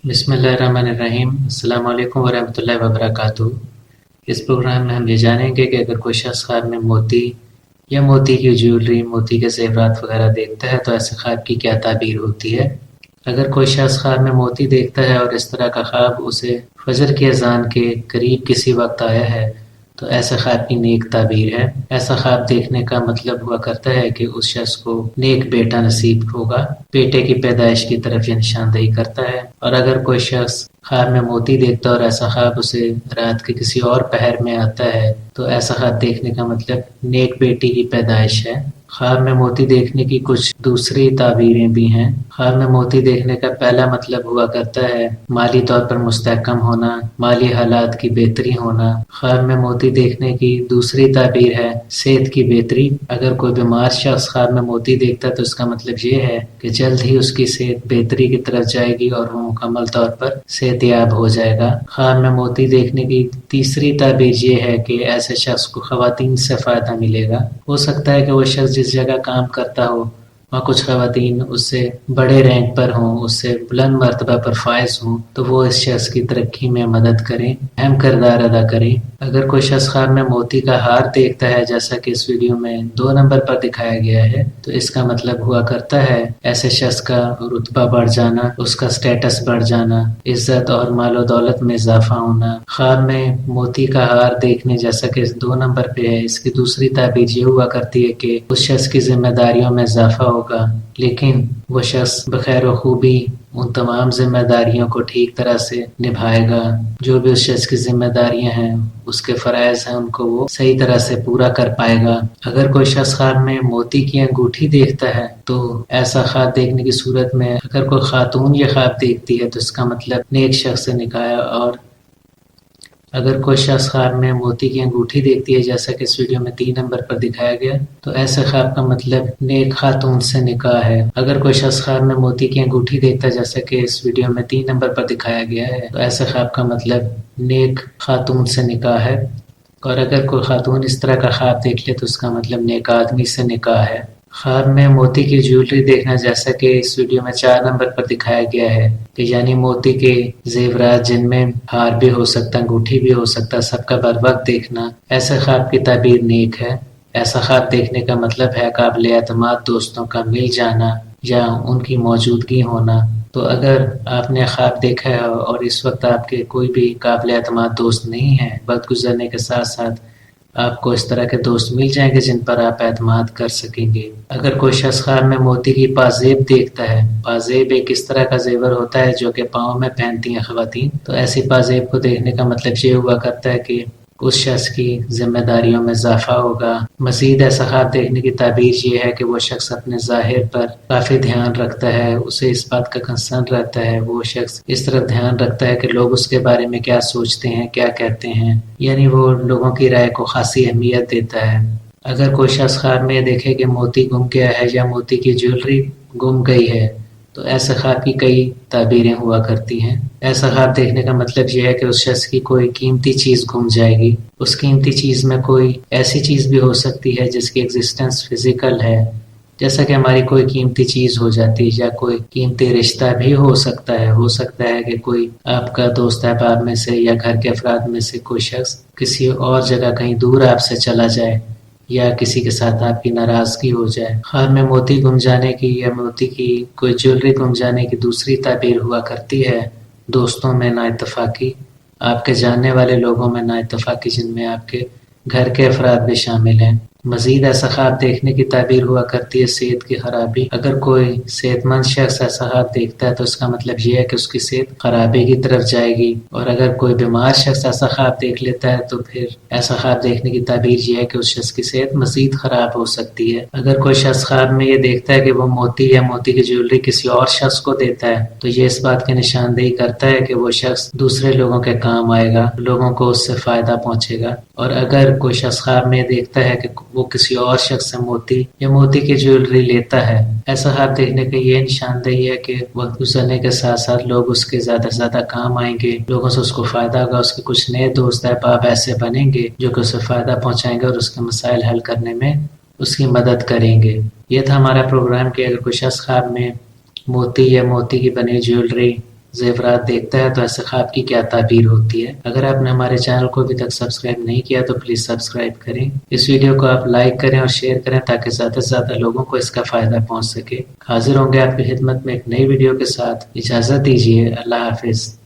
बिस्मिल्लाहिर्रहमानिर्रहीम। अस्सलाम वालेकुम वरहमतुल्लाहि वबरकातुहू। इस प्रोग्राम में हम ये जानेंगे कि अगर कोई शख्स ख्वाब में मोती या मोती की ज्वेलरी, मोती के ज़ेवरात वगैरह देखता है तो ऐसे ख्वाब की क्या ताबीर होती है। अगर कोई शख्स ख्वाब में मोती देखता है और इस तरह का ख्वाब उसे फजर की अजान के करीब किसी वक्त आया है तो ऐसे ख्वाब की नेक ताबीर है। ऐसा ख्वाब देखने का मतलब हुआ करता है कि उस शख्स को नेक बेटा नसीब होगा। बेटे की पैदाइश की तरफ ये निशानदेही करता है। और अगर कोई शख्स ख्वाब में मोती देखता है और ऐसा ख्वाब उसे रात के किसी और पहर में आता है तो ऐसा ख्वाब देखने का मतलब नेक बेटी की पैदाइश है। ख्वाब में मोती देखने की कुछ दूसरी ताबीरें भी हैं। ख्वाब में मोती देखने का पहला मतलब हुआ करता है माली तौर पर मुस्तहकम होना, माली हालात की बेहतरी होना। ख्वाब में मोती देखने की दूसरी ताबीर है सेहत की बेहतरी। अगर कोई बीमार शख्स ख्वाब में मोती देखता है तो इसका मतलब ये है कि जल्द ही उसकी सेहत बेहतरी की तरफ जाएगी और वो मुकम्मल तौर पर सेहतयाब हो जाएगा। ख्वाब में मोती देखने की तीसरी ताबीर ये है कि ऐसे शख्स को ख़वातीन से फ़ायदा मिलेगा। हो सकता है कि वो शख्स जिस जगह काम करता हो वहाँ कुछ ख़वातीन उससे बड़े रैंक पर हों, उससे बुलंद मर्तबा पर फायज हों, तो वो इस शख्स की तरक्की में मदद करें, अहम किरदार अदा करें। अगर कोई शख्स ख्वाब में मोती का हार देखता है जैसा कि इस वीडियो में 2 नंबर पर दिखाया गया है तो इसका मतलब हुआ करता है ऐसे शख्स का रुतबा बढ़ जाना, उसका स्टेटस बढ़ जाना, इज्जत और मालो दौलत में इजाफा होना। ख्वाब में मोती का हार देखने जैसा कि इस 2 नंबर पे है, इसकी दूसरी ताबीर ये हुआ करती है कि उस शख्स की जिम्मेदारियों में इजाफा होगा, लेकिन वो शख्स बखैर खूबी उन तमाम जिम्मेदारियों को ठीक तरह से निभाएगा। जो भी उस शख्स की जिम्मेदारियां हैं, उसके फ़राइज़ हैं, उनको वो सही तरह से पूरा कर पाएगा। अगर कोई शख्स ख्वाब में मोती की अंगूठी देखता है तो ऐसा ख्वाब देखने की सूरत में अगर कोई खातून ये ख्वाब देखती है तो इसका मतलब नेक शख्स से निकाह है। और अगर कोई शख्स ख्वाब में मोती की अंगूठी देखती है जैसा कि इस वीडियो में 3 नंबर पर दिखाया गया तो ऐसे ख्वाब का मतलब नेक खातून से निकाह है। अगर कोई शख्स ख्वाब में मोती की अंगूठी देखता है जैसा कि इस वीडियो में 3 नंबर पर दिखाया गया है तो ऐसे ख्वाब का मतलब नेक खातून से निकाह है। और अगर कोई खातून इस तरह का ख्वाब देख ले तो उसका मतलब नेक आदमी से निकाह है। ख्वाब में मोती की ज्वेलरी देखना जैसा कि इस वीडियो में 4 नंबर पर दिखाया गया है कि यानी मोती के जेवरात जिनमें हार भी हो सकता, अंगूठी भी हो सकता, सबका बर वक्त देखना, ऐसे ख्वाब की ताबीर नेक है। ऐसा ख्वाब देखने का मतलब है काबिल एतमाद दोस्तों का मिल जाना या उनकी मौजूदगी होना। तो अगर आपने ख्वाब देखा है और इस वक्त आपके कोई भी काबिल एतमाद दोस्त नहीं है, वक्त गुजरने के साथ साथ आपको इस तरह के दोस्त मिल जाएंगे जिन पर आप एतमाद कर सकेंगे। अगर कोई शख्स ख्वाब में मोती की पाजेब देखता है, पाजेब एक इस तरह का जेवर होता है जो कि पाँव में पहनती हैं ख़वातीन, तो ऐसी पाजेब को देखने का मतलब ये हुआ करता है कि उस शख्स की जिम्मेदारियों में इजाफा होगा। मज़ीद ऐसा ख्वाब देखने की ताबीर ये है कि वो शख्स अपने ज़ाहिर पर काफ़ी ध्यान रखता है, उसे इस बात का कंसर्न रहता है, वो शख्स इस तरफ ध्यान रखता है कि लोग उसके बारे में क्या सोचते हैं, क्या कहते हैं, यानी वो लोगों की राय को खासी अहमियत देता है। अगर कोई शख्स ख्वाब में देखे कि मोती गुम गया है या मोती की ज्वेलरी गुम गई है तो ऐसे ख्वाब की कई ताबीरें हुआ करती हैं। ऐसा ख्वाब देखने का मतलब यह है कि उस शख्स की कोई कीमती चीज़ गुम जाएगी। उस कीमती चीज़ में कोई ऐसी चीज़ भी हो सकती है जिसकी एग्जिस्टेंस फिजिकल है, जैसा कि हमारी कोई कीमती चीज़ हो जाती है, या कोई कीमती रिश्ता भी हो सकता है। हो सकता है कि कोई आपका दोस्त अहबाब में से या घर के अफराद में से कोई शख्स किसी और जगह कहीं दूर आपसे चला जाए या किसी के साथ आपकी नाराज़गी हो जाए। ख्वाब में मोती गुम जाने की या मोती की कोई ज्वेलरी गुम जाने की दूसरी ताबीर हुआ करती है दोस्तों में नाइत्तफ़ाक़ी, आपके जानने वाले लोगों में नाइत्तफ़ाक़ी जिनमें आपके घर के अफराद भी शामिल हैं। मज़ीद ऐसा ख्वाब देखने की ताबीर हुआ करती है सेहत की खराबी। अगर कोई सेहतमंद शख्स ऐसा ख्वाब देखता है तो इसका मतलब ये है कि उसकी सेहत खराबी की तरफ जाएगी। और अगर कोई बीमार शख्स ऐसा ख्वाब देख लेता है तो फिर ऐसा ख्वाब देखने की ताबीर ये है कि उस शख्स की सेहत मज़ीद ख़राब हो सकती है। अगर कोई शख्स ख्वाब में ये देखता है कि वो मोती या मोती की ज्वेलरी किसी और शख्स को देता है तो ये इस बात की निशानदेही करता है कि वो शख्स दूसरे लोगों के काम आएगा, लोगों को उससे फ़ायदा पहुँचेगा। और अगर कोई शख्स ख्वाब में देखता है कि वो किसी और शख्स से मोती या मोती की ज्वेलरी लेता है, ऐसा ख्वाब देखने की ये निशानदेही है कि वक्त गुजरने के साथ साथ लोग उसके ज़्यादा से ज़्यादा काम आएंगे, लोगों से उसको फ़ायदा होगा, उसके कुछ नए दोस्त अहबाब ऐसे बनेंगे जो कि उसे फ़ायदा पहुँचाएंगे और उसके मसाइल हल करने में उसकी मदद करेंगे। ये था हमारा प्रोग्राम कि अगर कोई शख्स ख्वाब में मोती या मोती की बनी ज्वेलरी زیورات دیکھتا ہے تو ایسے خواب کی کیا تعبیر ہوتی ہے۔ اگر آپ نے ہمارے چینل کو ابھی تک سبسکرائب نہیں کیا تو پلیز سبسکرائب کریں، اس ویڈیو کو آپ لائک کریں اور شیئر کریں تاکہ زیادہ سے زیادہ لوگوں کو اس کا فائدہ پہنچ سکے۔ حاضر ہوں گے آپ کی خدمت میں ایک نئی ویڈیو کے ساتھ، اجازت دیجیے، اللہ حافظ۔